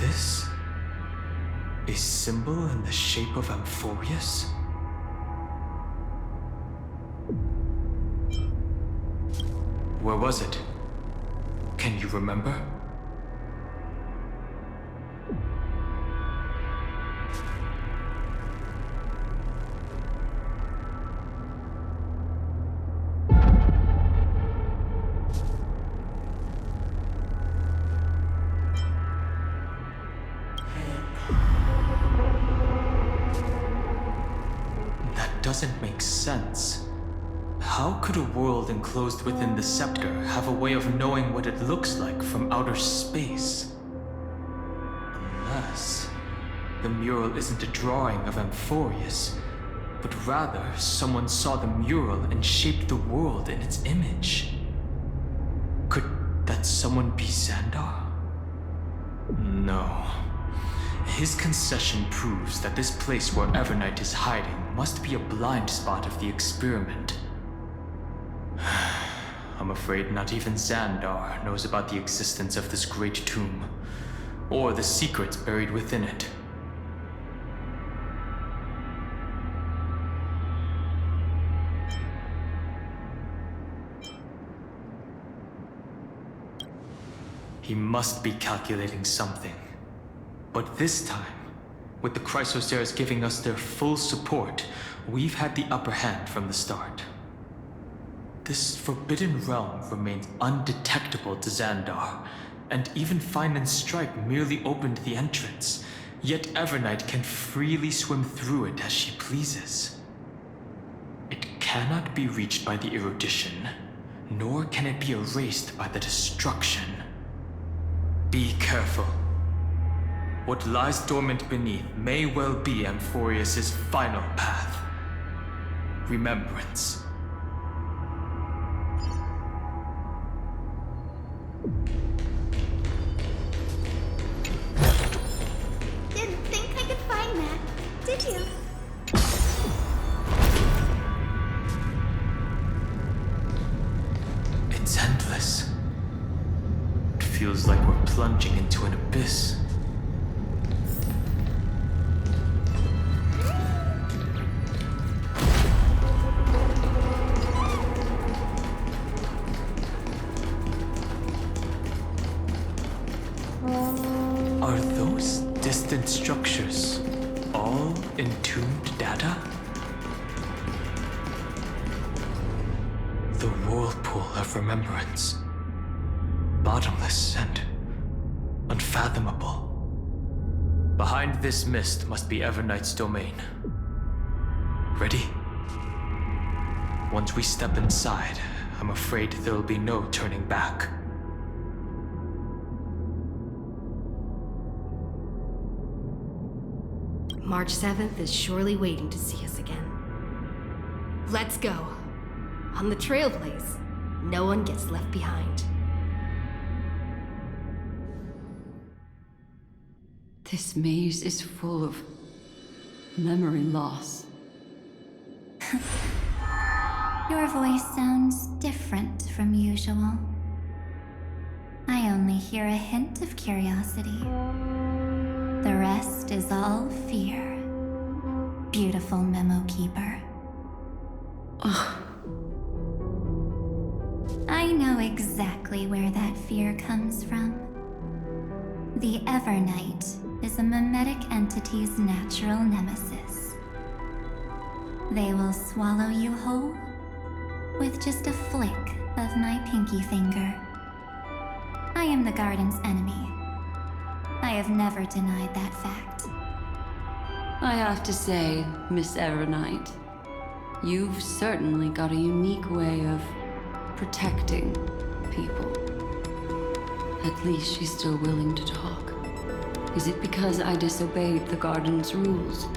this a symbol in the shape of Amphorius? Where was it? Can you remember? Doesn't make sense. How could a world enclosed within the scepter have a way of knowing what it looks like from outer space? Unless the mural isn't a drawing of Amphorius, but rather someone saw the mural and shaped the world in its image. Could that someone be Xandar? No. His concession proves that this place where Evernight is hiding must be a blind spot of the experiment. I'm afraid not even Xandar knows about the existence of this great tomb, or the secrets buried within it. He must be calculating something. But this time, with the Chrysoceres giving us their full support, we've had the upper hand from the start. This forbidden realm remains undetectable to Xandar, and even Fine and Strike merely opened the entrance, yet Evernight can freely swim through it as she pleases. It cannot be reached by the erudition, nor can it be erased by the destruction. Be careful. What lies dormant beneath may well be Amphorius' final path. Remembrance. Didn't think I could find that, did you? It's endless. It feels like we're plunging into an abyss. Are those distant structures all entombed data? The whirlpool of remembrance. Bottomless and unfathomable. Behind this mist must be Evernight's domain. Ready? Once we step inside, I'm afraid there'll be no turning back. March 7th is surely waiting to see us again. Let's go. On the Trailblaze, no one gets left behind. This maze is full of memory loss. Your voice sounds different from usual. I only hear a hint of curiosity. The rest is all fear. Beautiful Memo Keeper. I know exactly where that fear comes from. The Evernight is a mimetic entity's natural nemesis. They will swallow you whole with just a flick of my pinky finger. I am the garden's enemy. I have never denied that fact. I have to say, Miss Evernight, you've certainly got a unique way of protecting people. At least she's still willing to talk. Is it because I disobeyed the garden's rules?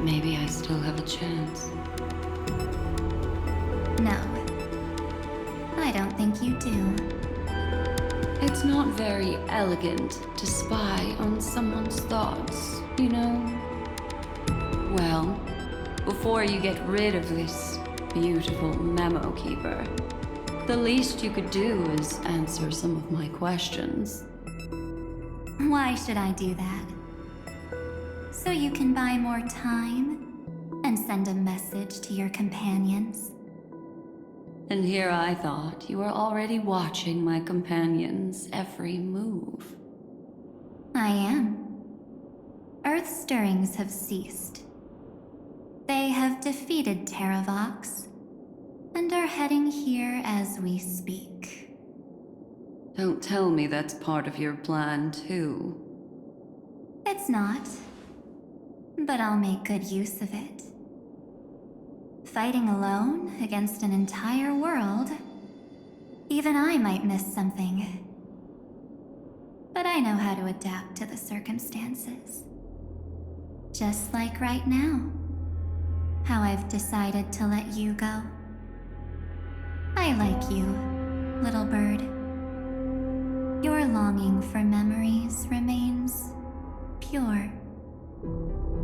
Maybe I still have a chance. No, I don't think you do. It's not very elegant to spy on someone's thoughts, you know? Well, before you get rid of this beautiful Memo Keeper, the least you could do is answer some of my questions. Why should I do that? So you can buy more time and send a message to your companions? And here I thought you were already watching my companion's every move. I am. Earth stirrings have ceased. They have defeated Terravox and are heading here as we speak. Don't tell me that's part of your plan, too. It's not, but I'll make good use of it. Fighting alone against an entire world, even I might miss something. But I know how to adapt to the circumstances. Just like right now, how I've decided to let you go. I like you, little bird. Your longing for memories remains pure,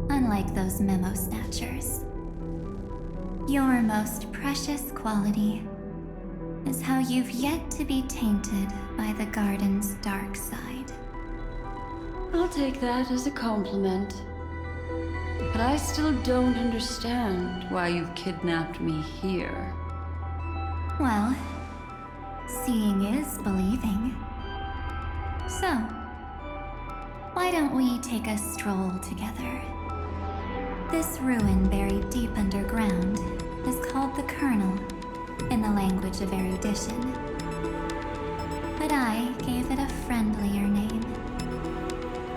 unlike those memo snatchers. Your most precious quality is how you've yet to be tainted by the garden's dark side. I'll take that as a compliment. But I still don't understand why you've kidnapped me here. Well, seeing is believing. So, why don't we take a stroll together? This ruin buried deep underground is called the Kernel in the language of erudition. But I gave it a friendlier name.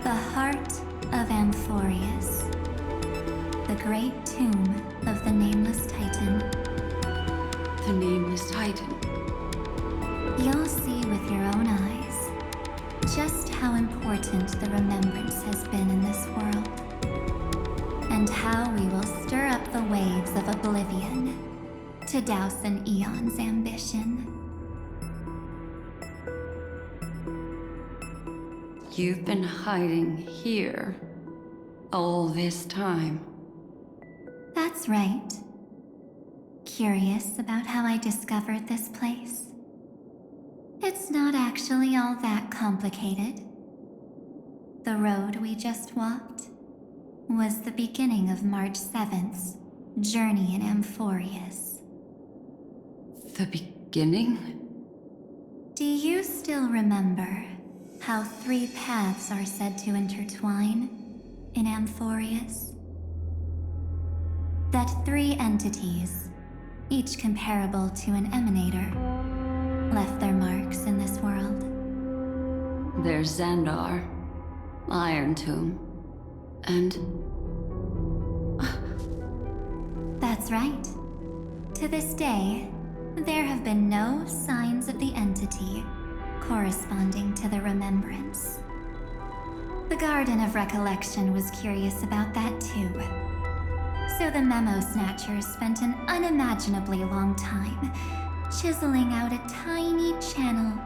The Heart of Amphorius. The great tomb of the Nameless Titan. The Nameless Titan. You'll see with your own eyes just how important the remembrance has been in this world, and how we will stir up the waves of oblivion to douse an eon's ambition. You've been hiding here all this time. That's right. Curious about how I discovered this place? It's not actually all that complicated. The road we just walked was the beginning of March 7th's journey in Amphorius. The beginning? Do you still remember how 3 paths are said to intertwine in Amphorius? That 3 entities, each comparable to an emanator, left their marks in this world. There's Xandar, Iron Tomb, and... That's right. To this day, there have been no signs of the entity corresponding to the remembrance. The Garden of Recollection was curious about that too. So the Memo Snatchers spent an unimaginably long time chiseling out a tiny channel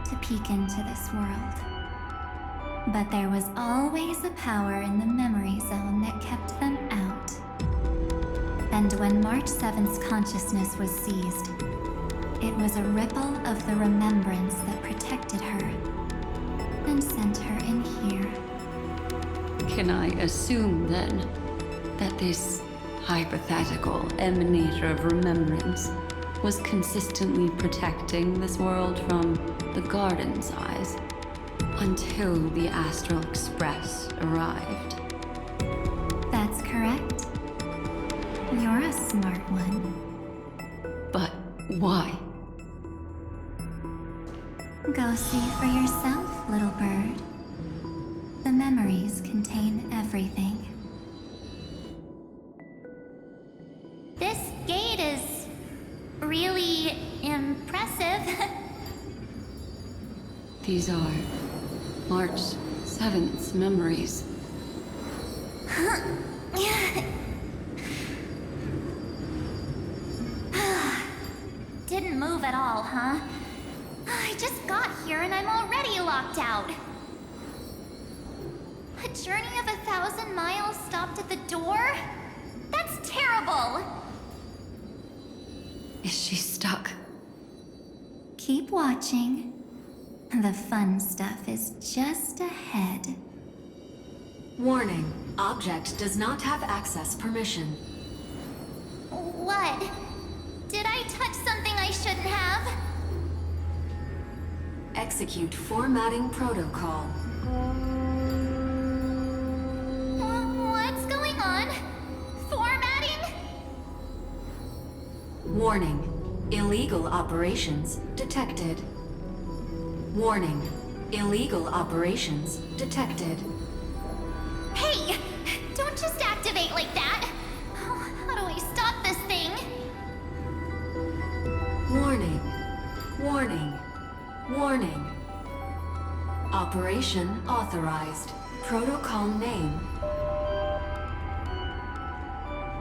to peek into this world. But there was always a power in the memory zone that kept them out. And when March 7th's consciousness was seized, it was a ripple of the remembrance that protected her and sent her in here. Can I assume, then, that this hypothetical emanator of remembrance was consistently protecting this world from the Garden's eyes until the Astral Express arrived? That's correct. You're a smart one. But why? Go see for yourself, little bird. The memories contain everything. This gate is really impressive. These are March 7th's memories. Didn't move at all, huh? I just got here and I'm already locked out. A journey of 1,000 miles stopped at the door? That's terrible! Is she stuck? Keep watching. The fun stuff is just ahead. Warning. Object does not have access permission. What? Did I touch something I shouldn't have? Execute formatting protocol. What's going on? Formatting? Warning. Illegal operations detected. Warning. Illegal operations detected. Hey! Don't just activate like that! How do I stop this thing? Warning. Warning. Warning. Operation authorized. Protocol name.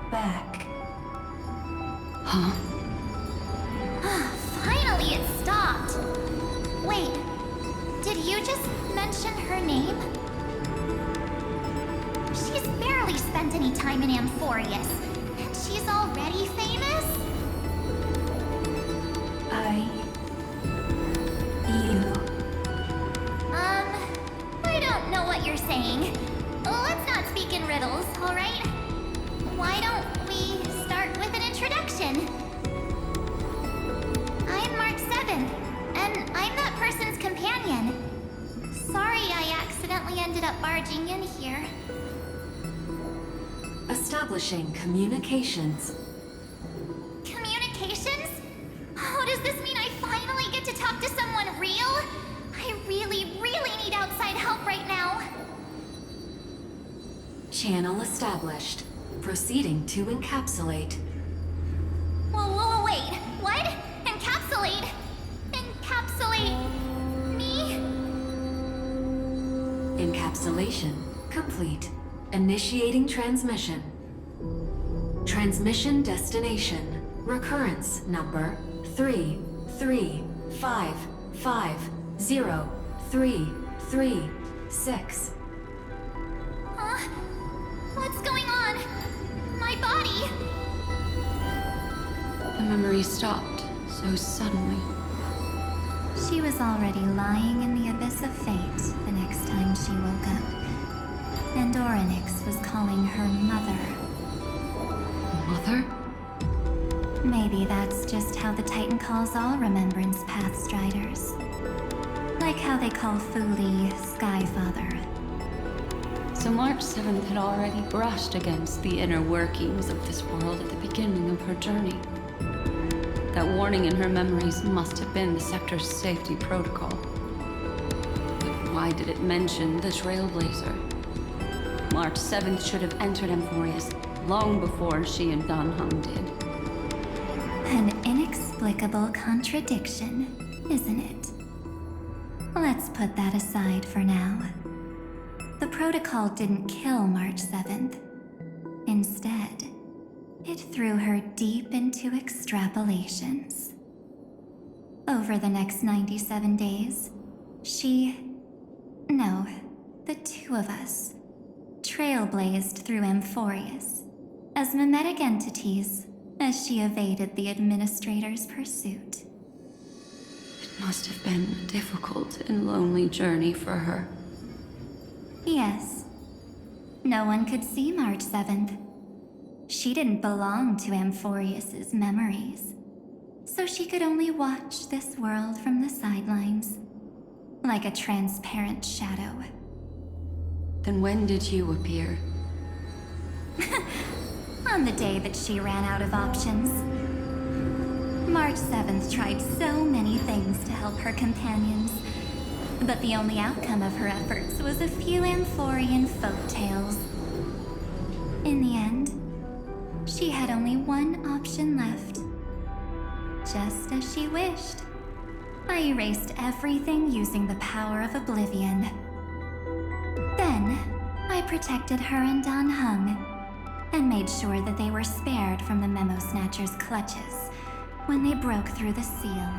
Back. Huh? Finally, it stopped! Wait, did you just mention her name? She's barely spent any time in Amphorius, and she's already famous? I don't know what you're saying. Let's not speak in riddles, alright? Why don't we start with an introduction? I'm Mark 7, and I'm that person's companion. Sorry I accidentally ended up barging in here. Establishing communications. Communications? Oh, does this mean I finally get to talk to someone real? I really need outside help right now. Channel established. Proceeding to encapsulate. Whoa, wait. What? Encapsulate? Encapsulate me? Encapsulation complete. Initiating transmission. Transmission destination. Recurrence number 335503336. Huh? What's going on? My body? The memory stopped so suddenly. She was already lying in the abyss of fate the next time she woke up. And Orynyx was calling her mother. Mother? Maybe that's just how the Titan calls all Remembrance Pathstriders. Like how they call Thule Skyfather. So March 7th had already brushed against the inner workings of this world at the beginning of her journey. That warning in her memories must have been the Sector's safety protocol. But why did it mention the Trailblazer? March 7th should have entered Amphorius long before she and Don Hum did. An inexplicable contradiction, isn't it? Let's put that aside for now. The protocol didn't kill March 7th. Instead, it threw her deep into extrapolations. Over the next 97 days, the two of us, trailblazed through Amphorius as mimetic entities as she evaded the Administrator's pursuit. It must have been a difficult and lonely journey for her. Yes. No one could see March 7th. She didn't belong to Amphorius's memories, so she could only watch this world from the sidelines, like a transparent shadow. Then when did you appear? On the day that she ran out of options. March 7th tried so many things to help her companions, but the only outcome of her efforts was a few Amphorian folktales. In the end, she had only one option left. Just as she wished. I erased everything using the power of oblivion. Then, I protected her and Don Hum, and made sure that they were spared from the Memo Snatcher's clutches when they broke through the seal.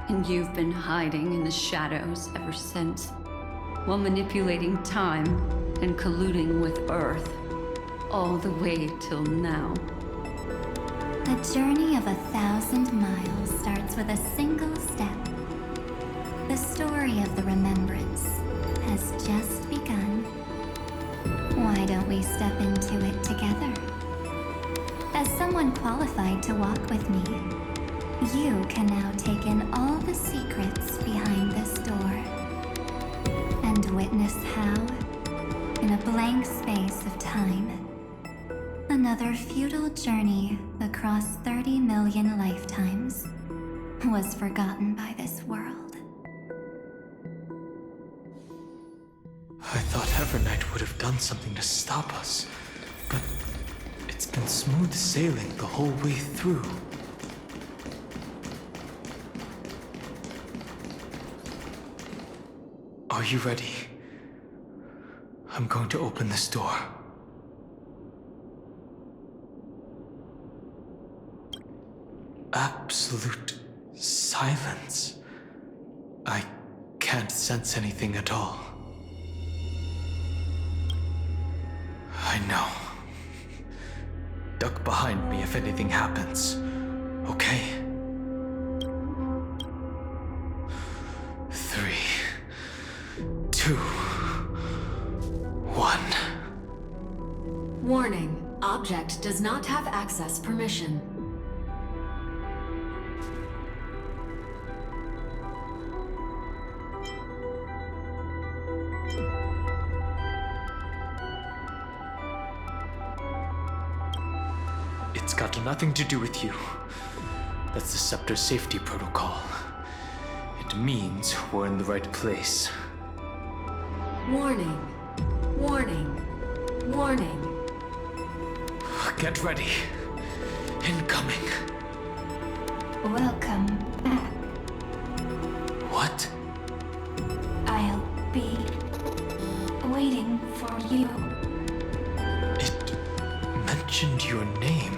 And you've been hiding in the shadows ever since, while manipulating time and colluding with Earth, all the way till now. A journey of 1,000 miles starts with a single step. The The story of the remembrance has just begun. Why don't we step into it together? As someone qualified to walk with me, you can now take in all the secrets behind this door and witness how, in a blank space of time, another futile journey across 30 million lifetimes was forgotten by this world. I thought Evernight would have done something to stop us, but it's been smooth sailing the whole way through. Are you ready? I'm going to open this door. Absolute silence. I can't sense anything at all. I know. Duck behind me if anything happens, okay? 3, 2, 1. Warning. Object does not have access permission. It's got nothing to do with you. That's the Scepter's safety protocol. It means we're in the right place. Warning. Warning. Warning. Get ready. Incoming. Welcome back. What? I'll be waiting for you. It mentioned your name.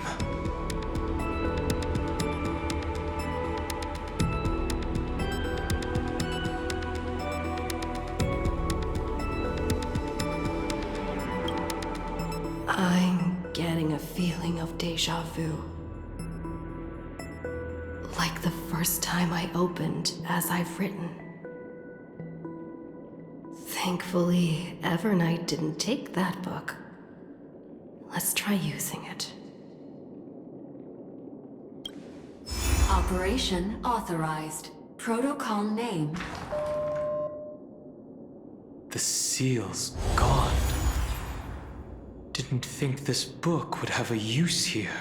I'm getting a feeling of deja vu. Like the first time I opened as I've written. Thankfully, Evernight didn't take that book. Let's try using it. Operation authorized. Protocol name. The seal's gone. Didn't think this book would have a use here.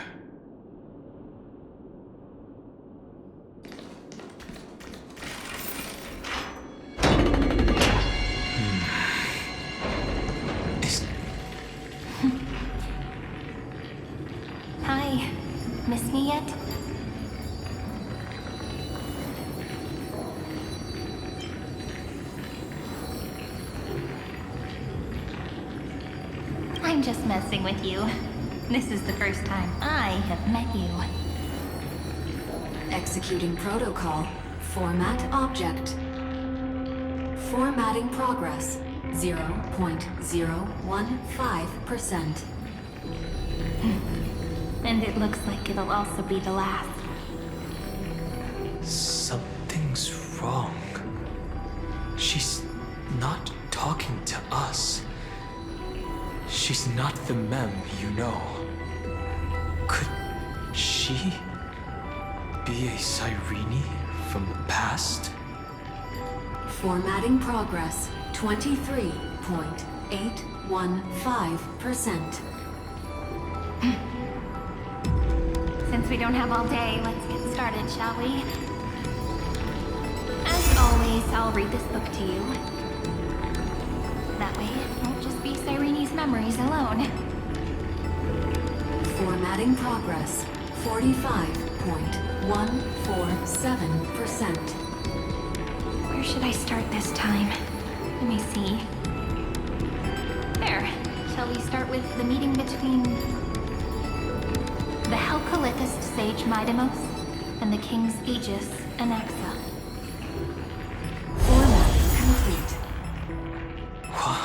Hi. Miss me yet? I'm just messing with you. This is the first time I have met you. Executing protocol. Format object. Formatting progress. 0.015%. And it looks like it'll also be the last. Something's wrong. She's not talking to us. She's not the mem you know. Could she be a Cyrene from the past? Formatting progress. 23.815%. Since we don't have all day, let's get started, shall we? As always, I'll read this book to you. That way, it won't just be Cyrene's memories alone. Formatting progress. 45.147%. Where should I start this time? Let me see. There. Shall we start with the meeting between the Helcolithist sage Midemos and the King's Aegis, Anaxa? Formatting complete. What?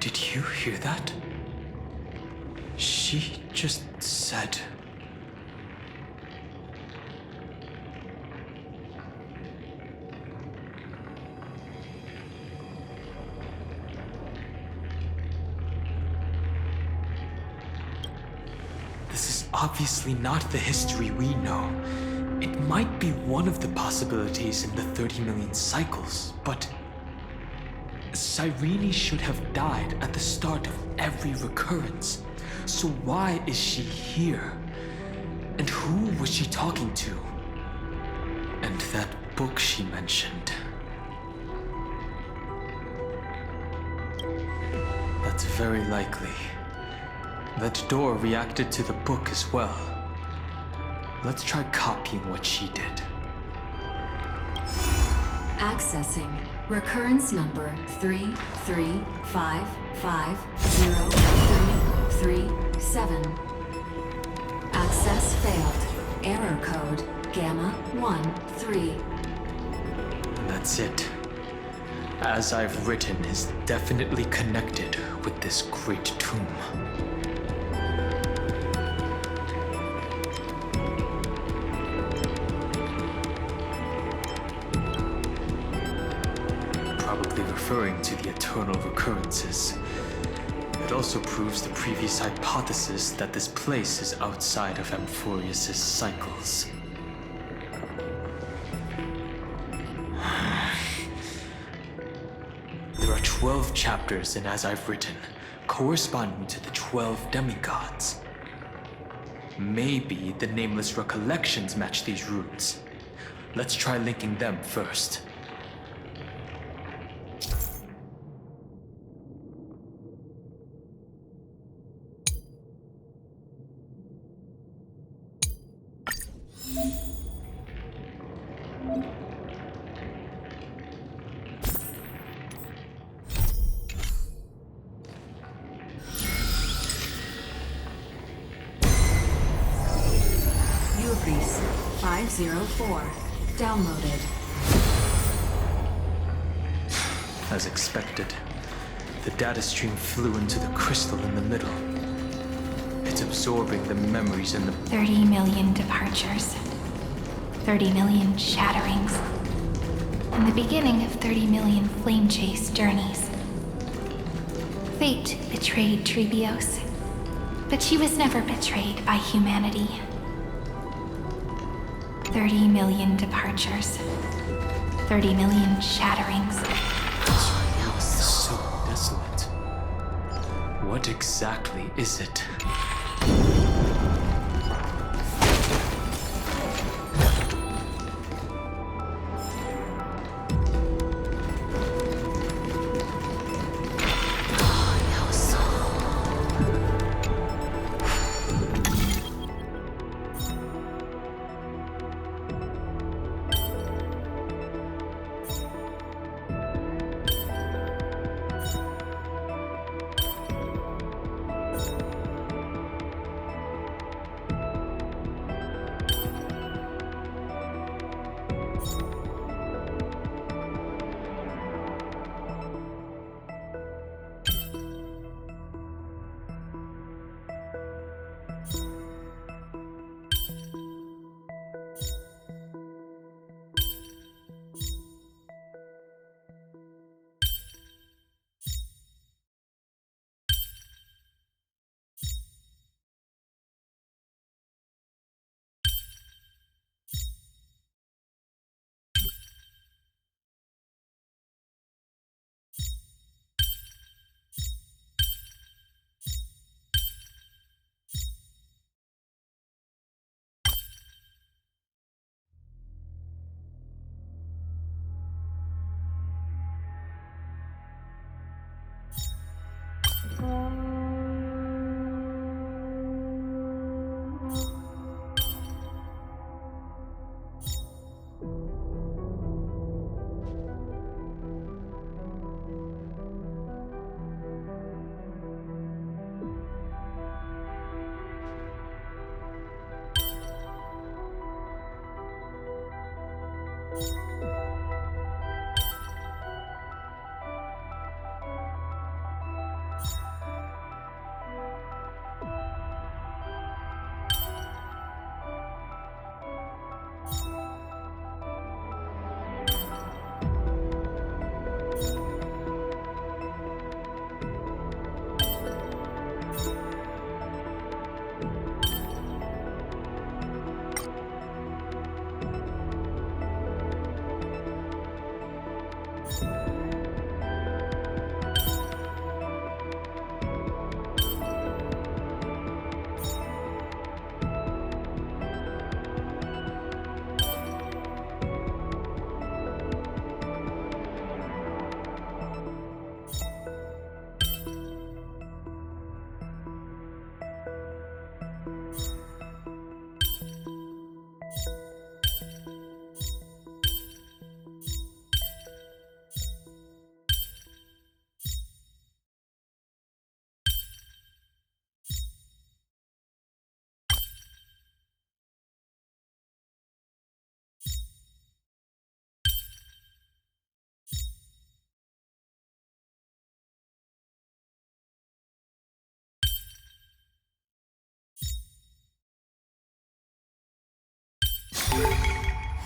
Did you hear that? She just said... obviously not the history we know. It might be one of the possibilities in the 30 million cycles, but Cyrene should have died at the start of every recurrence. So why is she here? And who was she talking to? And that book she mentioned. That's very likely. That door reacted to the book as well. Let's try copying what she did. Accessing recurrence number 335503337. Access failed. Error code Gamma 13. That's it. As I've written is definitely connected with this great tomb. Probably referring to the eternal recurrences. It also proves the previous hypothesis that this place is outside of Amphorius' cycles. There are 12 chapters in As I've Written, corresponding to the 12 demigods. Maybe the Nameless Recollections match these roots. Let's try linking them first. Ubrice 504. Downloaded. As expected, the data stream flew into the crystal in the middle. It's absorbing the memories in the 30 million departures. 30 million shatterings. And the beginning of 30 million flame chase journeys. Fate betrayed Trebios, but she was never betrayed by humanity. 30 million departures. 30 million shatterings. so desolate. What exactly is it?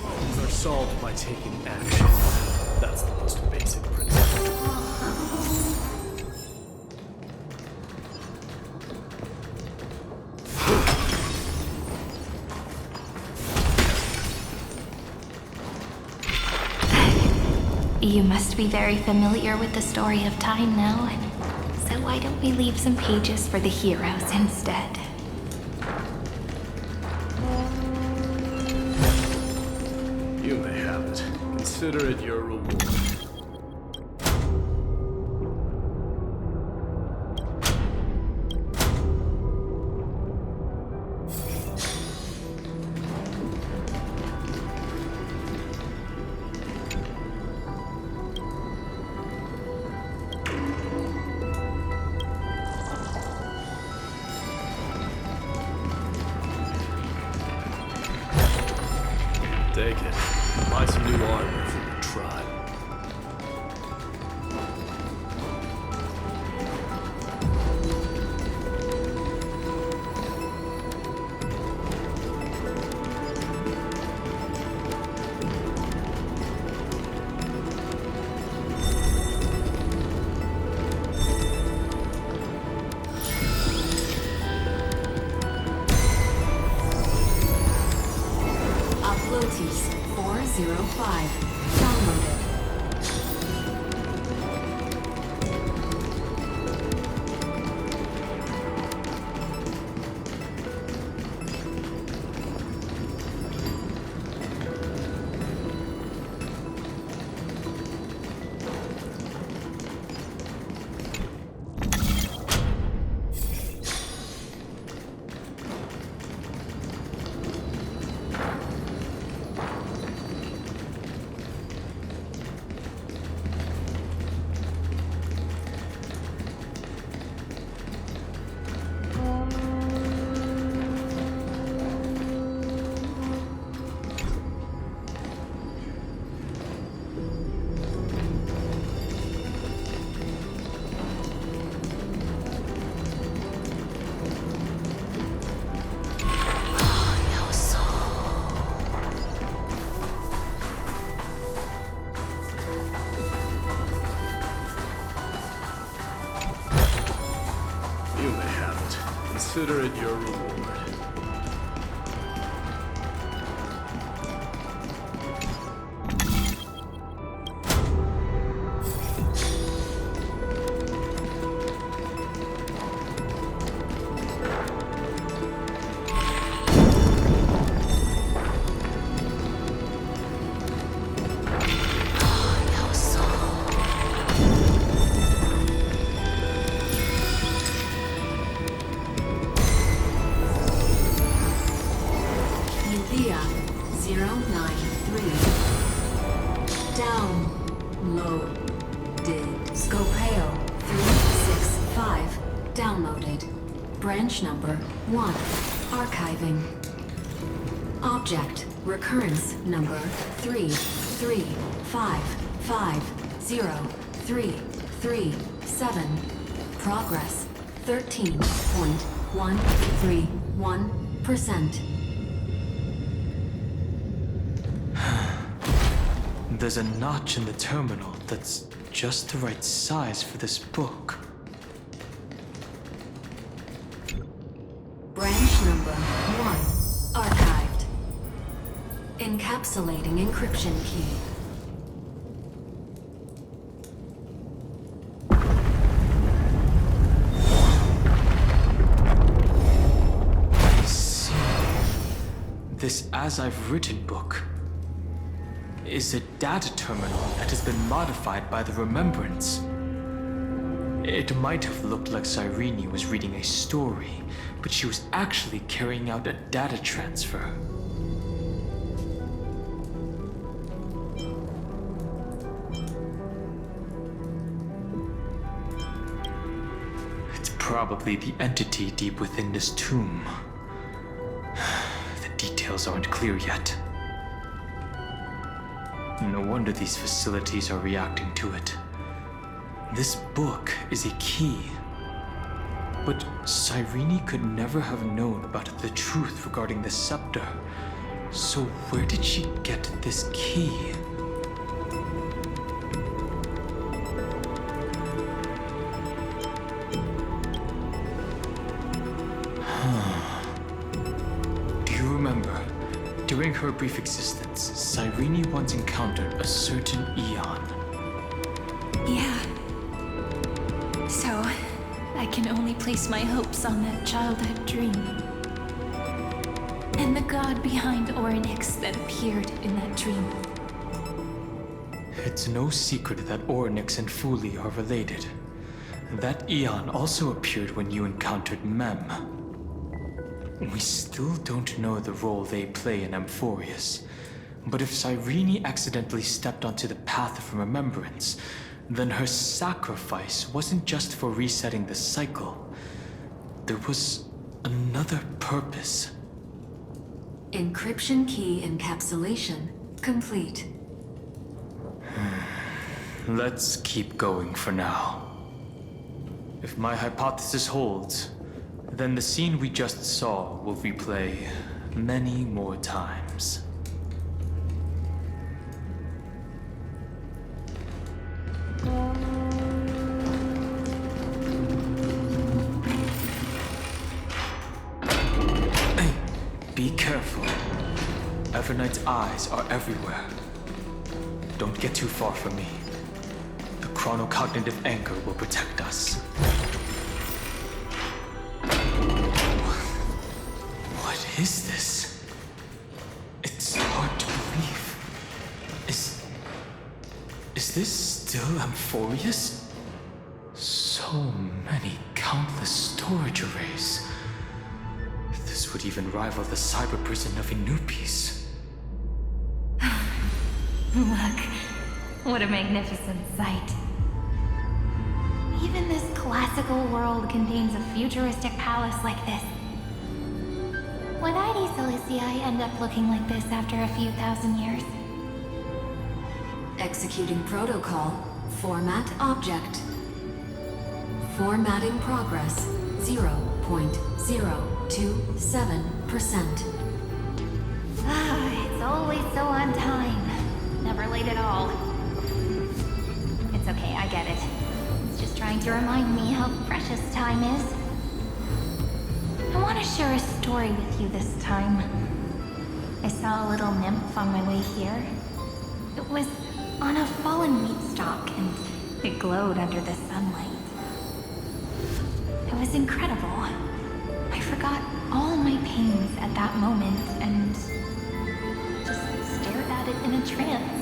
Problems are solved by taking action. That's the most basic principle. You must be very familiar with the story of time now. So why don't we leave some pages for the heroes instead? You may have it. Consider it your reward. Take it. Buy some new armor for your tribe. Uploads 405. Downloaded. You may have it. Consider it your reward. Thea 093. Downloaded. Scopeo 365. Downloaded. Branch number 1. Archiving. Object recurrence number 335503337. Progress 13.131%. There's a notch in the terminal that's just the right size for this book. Branch number 1. Archived. Encapsulating encryption key. As I've Written book is a data terminal that has been modified by the Remembrance. It might have looked like Cyrene was reading a story, but she was actually carrying out a data transfer. It's probably the entity deep within this tomb. The details aren't clear yet. No wonder these facilities are reacting to it. This book is a key. But Cyrene could never have known about the truth regarding the scepter. So where did she get this key? Do you remember? During her brief existence, Cyrene once encountered a certain Eon. Yeah. So, I can only place my hopes on that childhood dream. And the god behind Orynyx that appeared in that dream. It's no secret that Orynyx and Fuli are related. That Eon also appeared when you encountered Mem. We still don't know the role they play in Amphorius. But if Cyrene accidentally stepped onto the path of remembrance, then her sacrifice wasn't just for resetting the cycle. There was another purpose. Encryption key encapsulation complete. Let's keep going for now. If my hypothesis holds, then the scene we just saw will replay many more times. Be careful. Everknight's eyes are everywhere. Don't get too far from me. The chronocognitive anchor will protect us. What is this? It's hard to believe. Is this still Amphorius? So many countless storage arrays. This would even rival the cyber prison of Inupis. Look, what a magnificent sight. Even this classical world contains a futuristic palace like this. Would ID Silicii end up looking like this after a few thousand years? Executing protocol. Format object. Formatting progress 0.027%. It's always so on time. Never late at all. It's okay, I get it. It's just trying to remind me how precious time is. I want to share a story with you this time. I saw a little nymph on my way here. It was on a fallen wheat stalk, and it glowed under the sunlight. It was incredible. I forgot all my pains at that moment and just stared at it in a trance.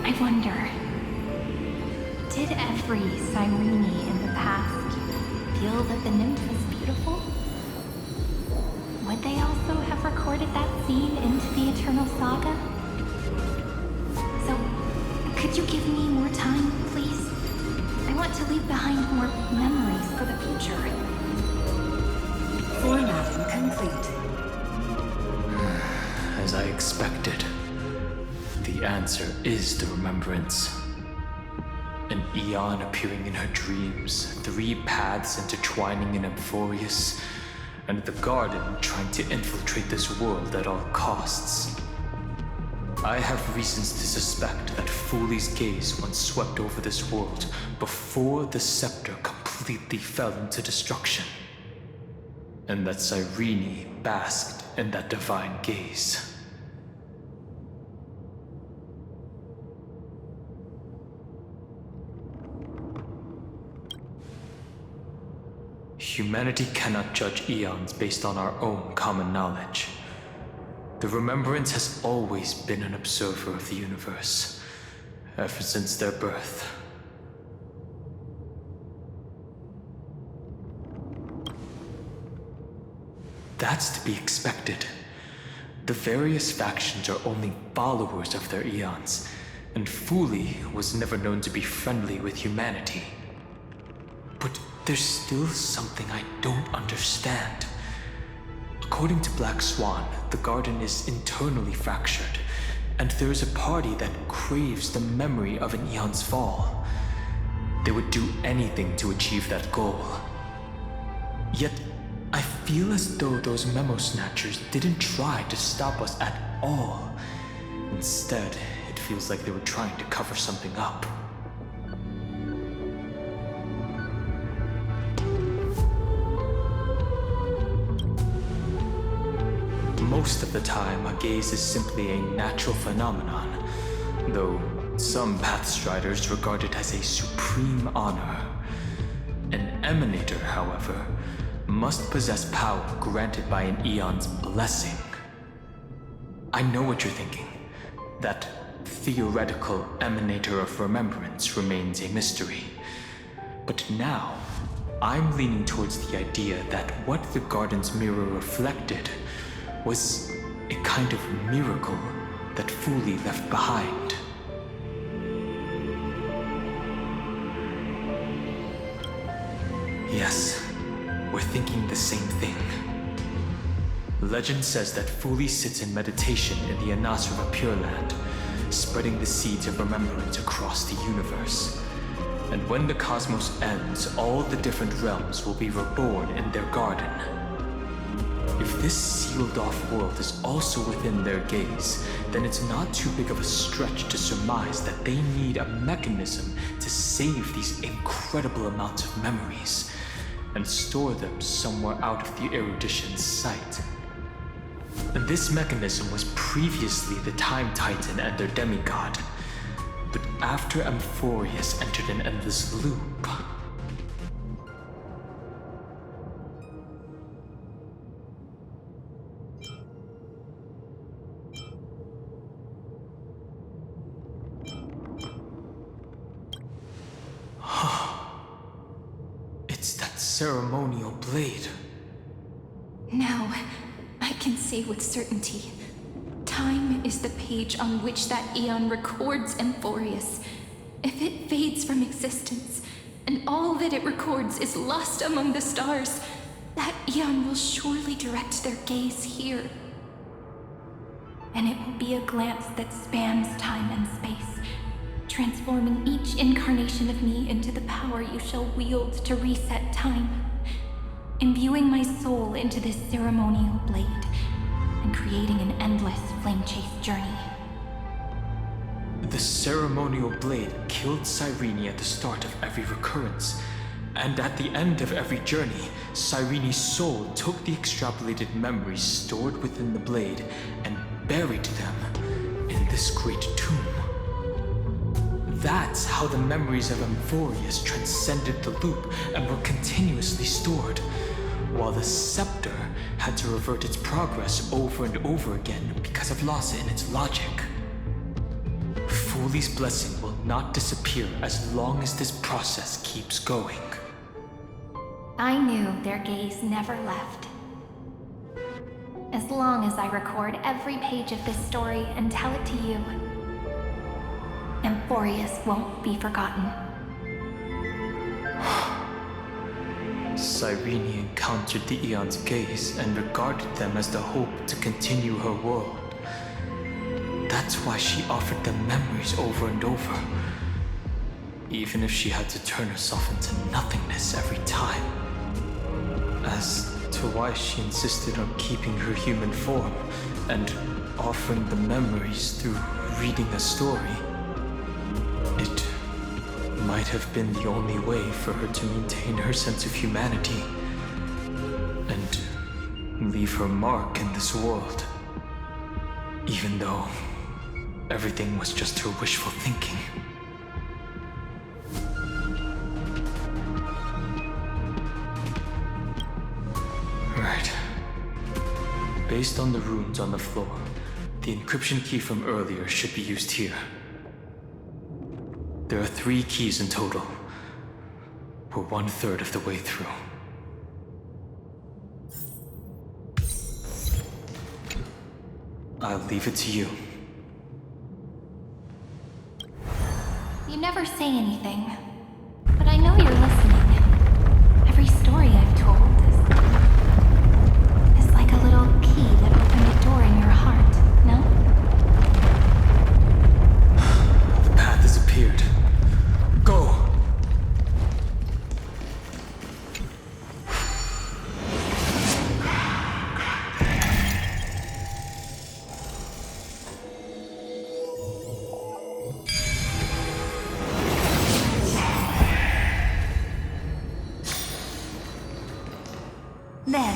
I wonder, did every Cyrene in the past feel that the nymph was beautiful? Would they also have recorded that scene into the Eternal Saga? So, could you give me more time, please? I want to leave behind more memories for the future. Formatting complete. As I expected, the answer is the remembrance. An Eon appearing in her dreams, 3 paths intertwining in Amphorius, and the Garden trying to infiltrate this world at all costs. I have reasons to suspect that Fuli's gaze once swept over this world before the scepter completely fell into destruction. And that Cyrene basked in that divine gaze. Humanity cannot judge eons based on our own common knowledge. The Remembrance has always been an observer of the universe, ever since their birth. That's to be expected. The various factions are only followers of their eons, and Fuli was never known to be friendly with humanity. But there's still something I don't understand. According to Black Swan, the garden is internally fractured, and there is a party that craves the memory of an eon's fall. They would do anything to achieve that goal. Yet, I feel as though those memo snatchers didn't try to stop us at all. Instead, it feels like they were trying to cover something up. Most of the time, a gaze is simply a natural phenomenon, though some Pathstriders regard it as a supreme honor. An Emanator, however, must possess power granted by an eon's blessing. I know what you're thinking. That theoretical Emanator of Remembrance remains a mystery. But now, I'm leaning towards the idea that what the garden's mirror reflected was a kind of miracle that Fuli left behind. Yes, we're thinking the same thing. Legend says that Fuli sits in meditation in the Anasra Pure Land, spreading the seeds of remembrance across the universe. And when the cosmos ends, all the different realms will be reborn in their garden. If this sealed-off world is also within their gaze, then it's not too big of a stretch to surmise that they need a mechanism to save these incredible amounts of memories and store them somewhere out of the erudition's sight. And this mechanism was previously the Time Titan and their demigod, but after Amphorius entered an endless loop, it's that ceremonial blade. Now, I can say with certainty, time is the page on which that eon records Amphorius. If it fades from existence, and all that it records is lost among the stars, that eon will surely direct their gaze here. And it will be a glance that spans time and space, transforming each incarnation of me into the power you shall wield to reset time, imbuing my soul into this ceremonial blade, and creating an endless flame-chased journey. The ceremonial blade killed Cyrene at the start of every recurrence, and at the end of every journey, Cyrene's soul took the extrapolated memories stored within the blade and buried them in this great tomb. That's how the memories of Amphorius transcended the loop and were continuously stored, while the scepter had to revert its progress over and over again because of loss in its logic. Fuli's blessing will not disappear as long as this process keeps going. I knew their gaze never left. As long as I record every page of this story and tell it to you, Amphorius won't be forgotten. Cyrene encountered the Eon's gaze and regarded them as the hope to continue her world. That's why she offered them memories over and over, even if she had to turn herself into nothingness every time. As to why she insisted on keeping her human form and offering the memories through reading a story, it might have been the only way for her to maintain her sense of humanity and leave her mark in this world, even though everything was just her wishful thinking. Based on the runes on the floor, the encryption key from earlier should be used here. There are 3 keys in total. We're 1/3 of the way through. I'll leave it to you. You never say anything, but I know you're listening. Every story I've told is like a little key that opened a door in your heart, no? The path has appeared. Go! Then,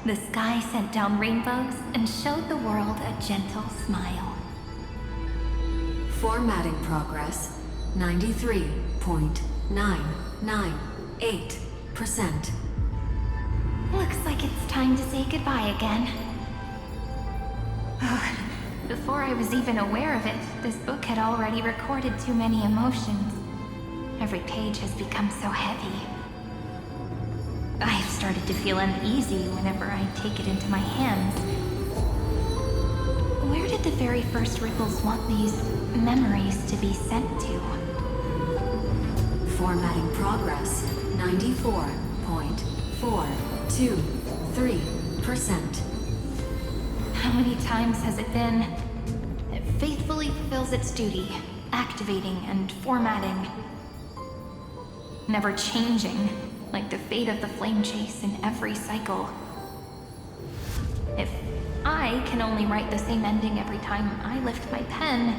the sky sent down rainbows and showed the world a gentle smile. Formatting progress 93.998%. Looks like it's time to say goodbye again. Before I was even aware of it, this book had already recorded too many emotions. Every page has become so heavy. I've started to feel uneasy whenever I take it into my hands. Where did the very first ripples want these memories to be sent to? Formatting progress 94.423%. How many times has it been? It faithfully fulfills its duty, activating and formatting. Never changing, like the fate of the flame chase in every cycle. If I can only write the same ending every time I lift my pen,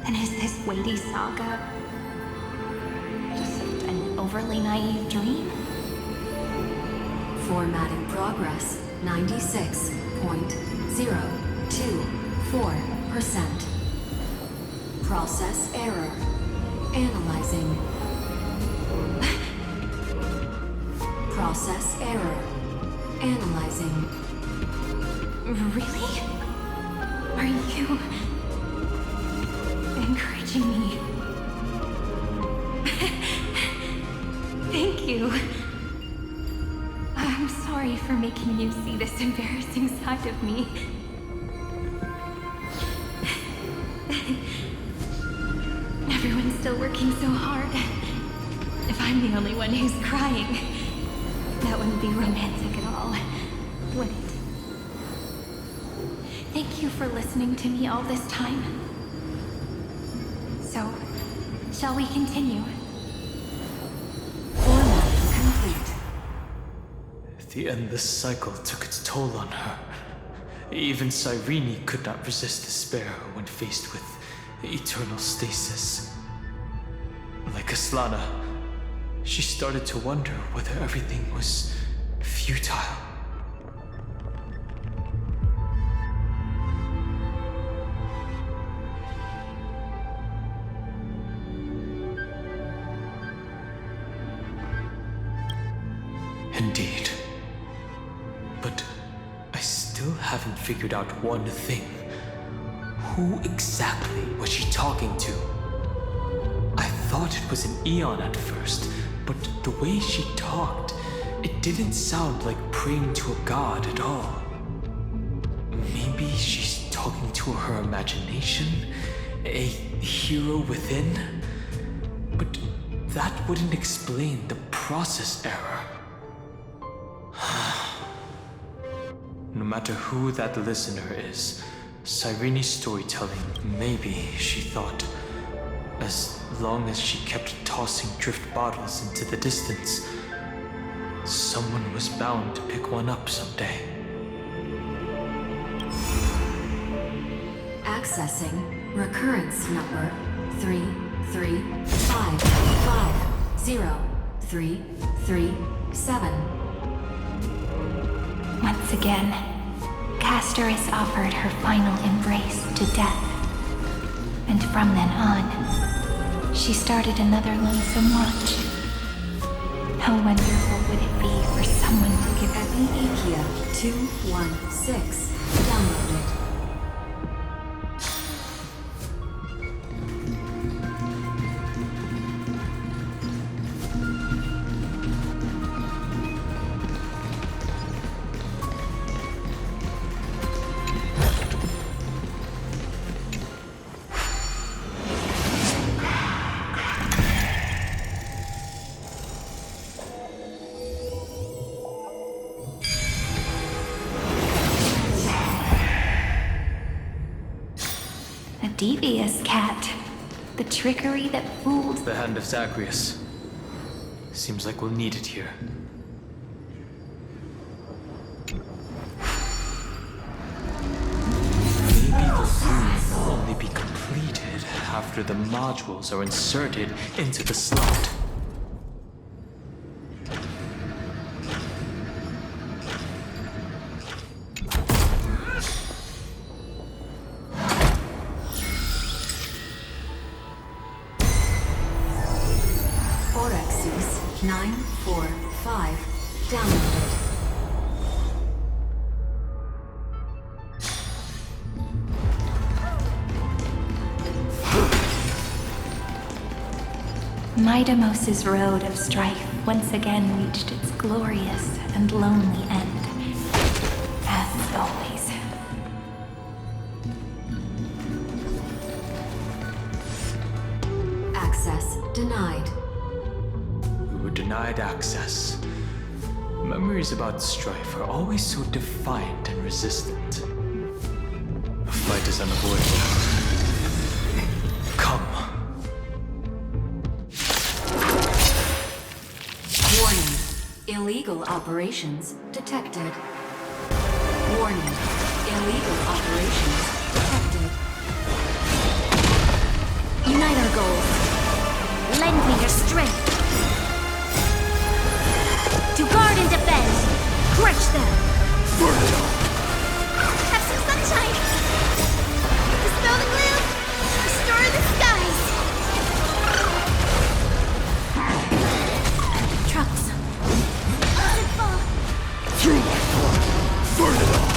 then is this weighty saga just an overly naive dream? Formatting progress 96.024%. Process error. Analyzing. Process error. Analyzing. Really? Are you encouraging me? Thank you. I'm sorry for making you see this embarrassing side of me. Everyone's still working so hard. If I'm the only one who's crying, that wouldn't be romantic at all, would it? Thank you for listening to me all this time. So, shall we continue? Formatting complete. The endless cycle took its toll on her. Even Cyrene could not resist despair when faced with eternal stasis. Like Aslana, she started to wonder whether everything was futile. Indeed. But I still haven't figured out one thing. Who exactly was she talking to? I thought it was an Eon at first, but the way she talked, it didn't sound like praying to a god at all. Maybe she's talking to her imagination? A hero within? But that wouldn't explain the process error. No matter who that listener is, Cyrene's storytelling, maybe, she thought, as long as she kept tossing drift bottles into the distance, someone was bound to pick one up someday. Accessing recurrence number 335503337. Once again, Castor is offered her final embrace to death. And from then on, she started another lonesome watch. How wonderful would it be for someone to give her Epikia 216 Downloaded. A devious cat. The trickery that fooled. The hand of Zagreus. Seems like we'll need it here. Maybe the room will only be completed after the modules are inserted into the slot. Orexus 945 downloaded. Midamos's road of strife once again reached its glorious and lonely end. As always. Access denied. We were denied access. Memories about strife are always so defiant and resistant. A fight is unavoidable. Come. Warning. Illegal operations detected. Warning. Illegal operations detected. Unite our goals. Lend me your strength. To guard and defend. Crush them. Have some sunshine! Dispel the gloom! Restore the skies! Trucks. Let it fall! Through my blood! Burn it all!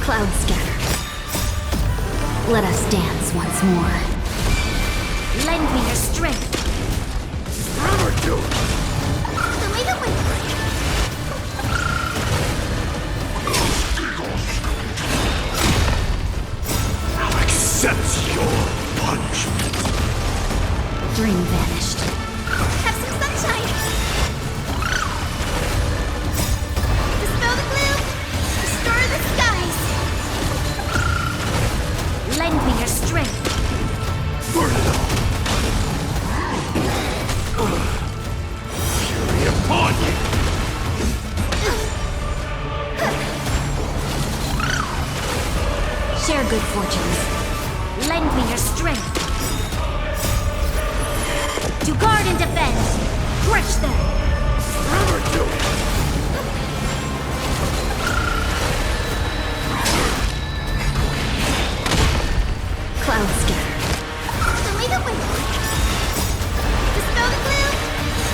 Clouds scattered. Let us dance once more. Lend me your strength. Never do it! Then leave it with me! Now accept your punishment! Dream vanished. Have some sunshine! Dispel the gloom! Restore the skies! Lend me your strength. Burn it all! Fury upon you! Share good fortunes. Lend me your strength. To guard and defend. Crush them. Never do it! Clouds scattered. Then leave it with me! Dispel the gloom!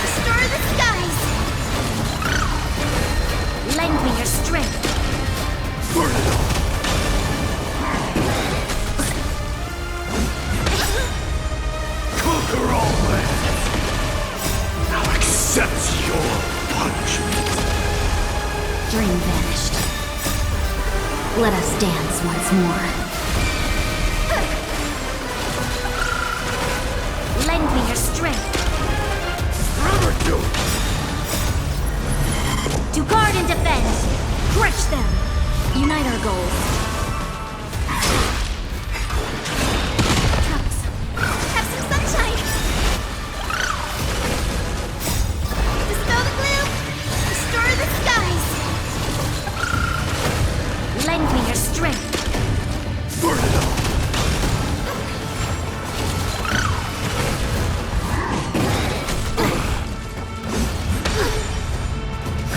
Restore the skies! Lend me your strength. Burn it all! Conquer all lands! Now accept your punishment! Dream vanished. Let us dance once more. Lend me your strength. Never do it! To guard and defend. Crush them. Unite our goals. Trucks. Have some sunshine! Dispel the gloom! Restore the skies! Lend me your strength. Burn it all!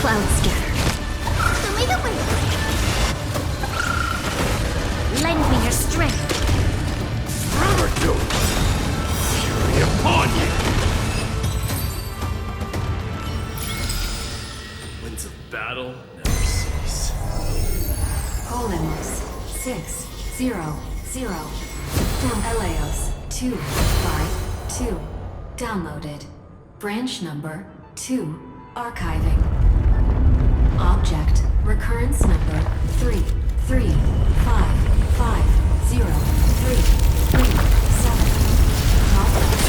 Clouds scattered. Then leave it with me! Lend me your strength. Never do it! Fury upon you! Winds of battle never cease. Polemos Eleos 252. Downloaded. Branch number 2. Archiving. Object recurrence number 335503337. Progress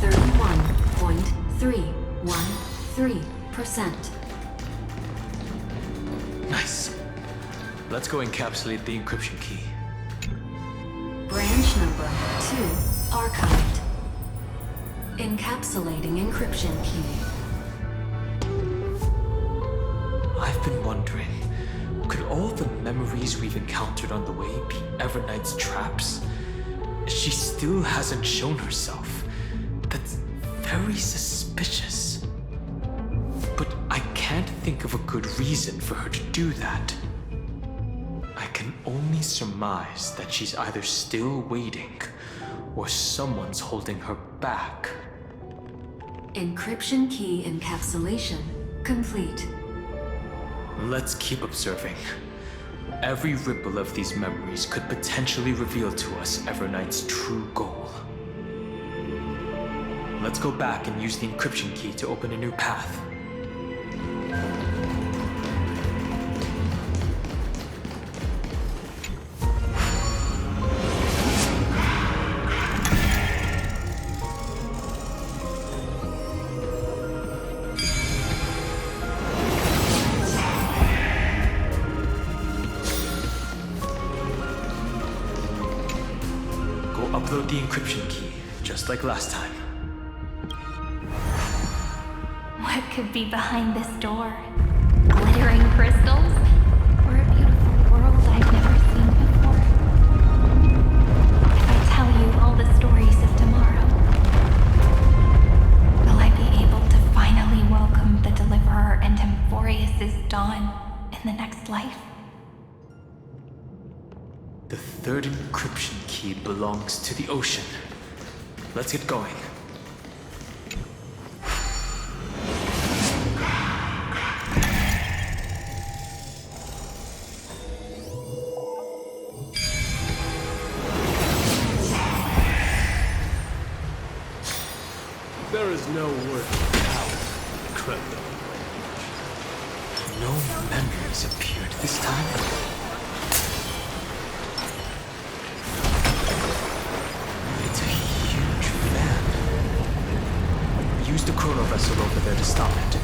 31.313%. Nice. Let's go encapsulate the encryption key. Branch number 2 archived. Encapsulating encryption key. I've been wondering, could all the memories we've encountered on the way be Everknight's traps? She still hasn't shown herself. That's very suspicious. But I can't think of a good reason for her to do that. I can only surmise that she's either still waiting, or someone's holding her back. Encryption key encapsulation complete. Let's keep observing. Every ripple of these memories could potentially reveal to us Everknight's true goal. Let's go back and use the encryption key to open a new path. Upload the encryption key, just like last time. What could be behind this door? Glittering crystals? Or a beautiful world I've never seen before? If I tell you all the stories of tomorrow, will I be able to finally welcome the Deliverer and Emphorius' dawn in the next life? The third encryption key belongs to the ocean. Let's get going. There is no word of power in the crypto. No memories appeared this time. Use the chrono vessel over there to stop it.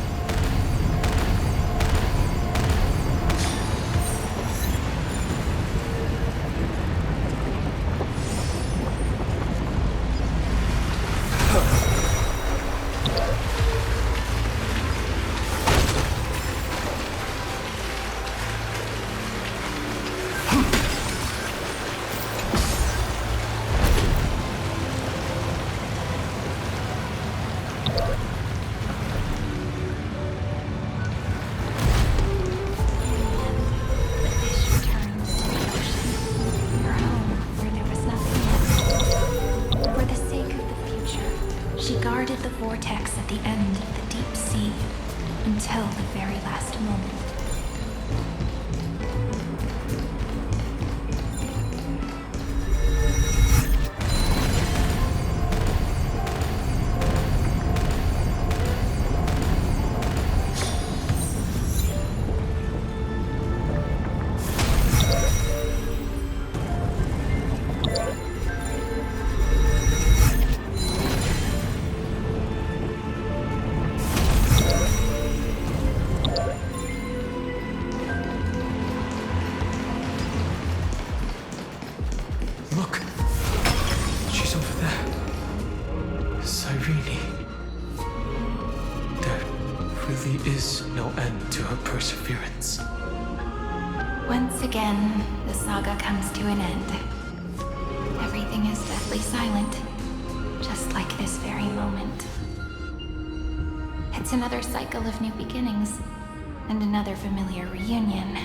Vortex at the end of the deep sea until the very last moment. Is no end to her perseverance. Once again, the saga comes to an end. Everything is deathly silent, just like this very moment. It's another cycle of new beginnings, and another familiar reunion.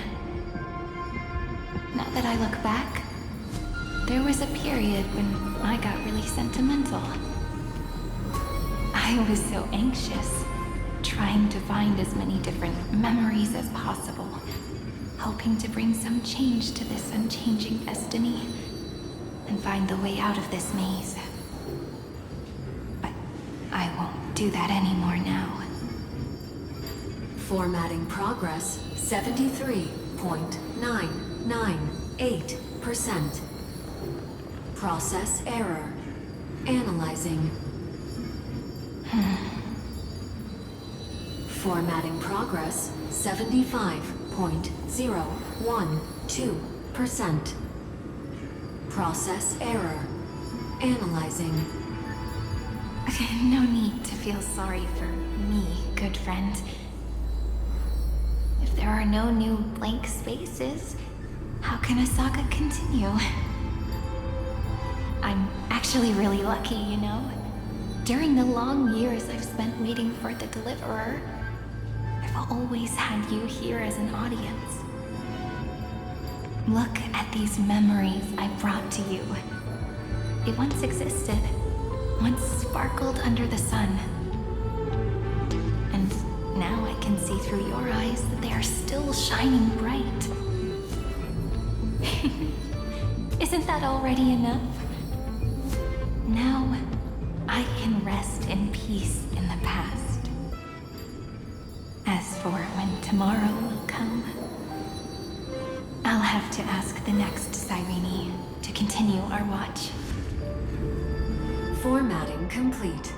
Now that I look back, there was a period when I got really sentimental. I was so anxious, trying to find as many different memories as possible, hoping to bring some change to this unchanging destiny and find the way out of this maze. But I won't do that anymore now. Formatting progress 73.998%. Process error. Analyzing. Formatting progress 75.012%. Process error. Analyzing. No need to feel sorry for me, good friend. If there are no new blank spaces, how can a saga continue? I'm actually really lucky, you know? During the long years I've spent waiting for the Deliverer, I've always had you here as an audience. Look at these memories I brought to you. It once existed, once sparkled under the sun. And now I can see through your eyes that they are still shining bright. Isn't that already enough? Now, I can rest in peace in the past. As for when tomorrow will come, I'll have to ask the next Cyrene to continue our watch. Formatting complete.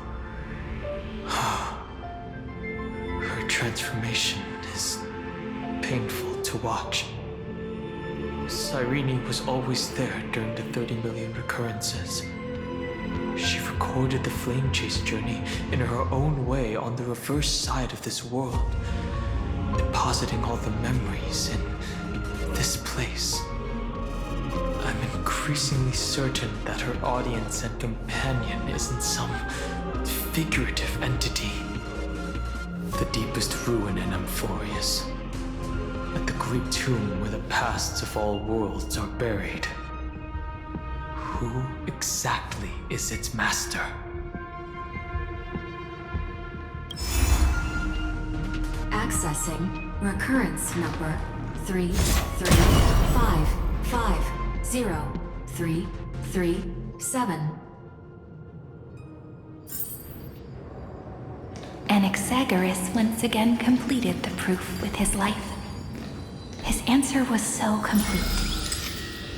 Her transformation is painful to watch. Cyrene was always there during the 30 million recurrences. She recorded the Flame Chase journey in her own way on the reverse side of this world, depositing all the memories in this place. I'm increasingly certain that her audience and companion isn't some figurative entity. The deepest ruin in Amphorius, at the great tomb where the pasts of all worlds are buried. Who exactly is its master? Accessing recurrence number 335503337. Anaxagoras once again completed the proof with his life. His answer was so complete.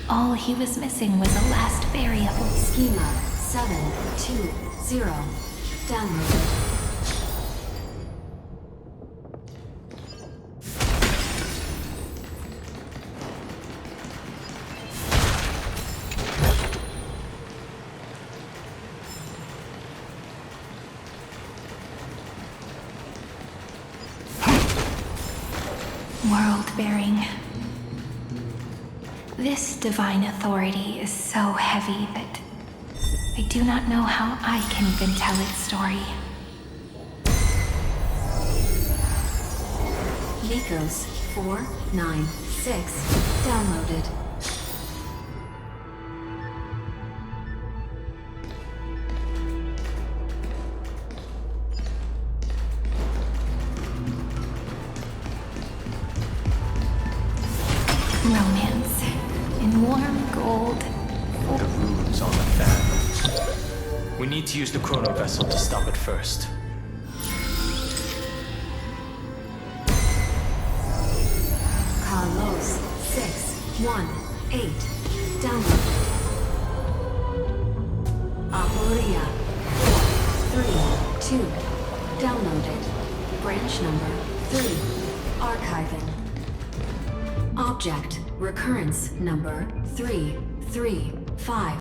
All he was missing was a last variable. Schema 720. Downloaded. World-bearing. This divine authority is so heavy that I do not know how I can even tell its story. Nikos 496. Downloaded. Romance in warm gold. The runes on the fan. We need to use the chrono vessel to stop it first. Carlos 618. Downloaded. Aporia 432. Downloaded. Branch number 3. Archiving. Object recurrence number 335.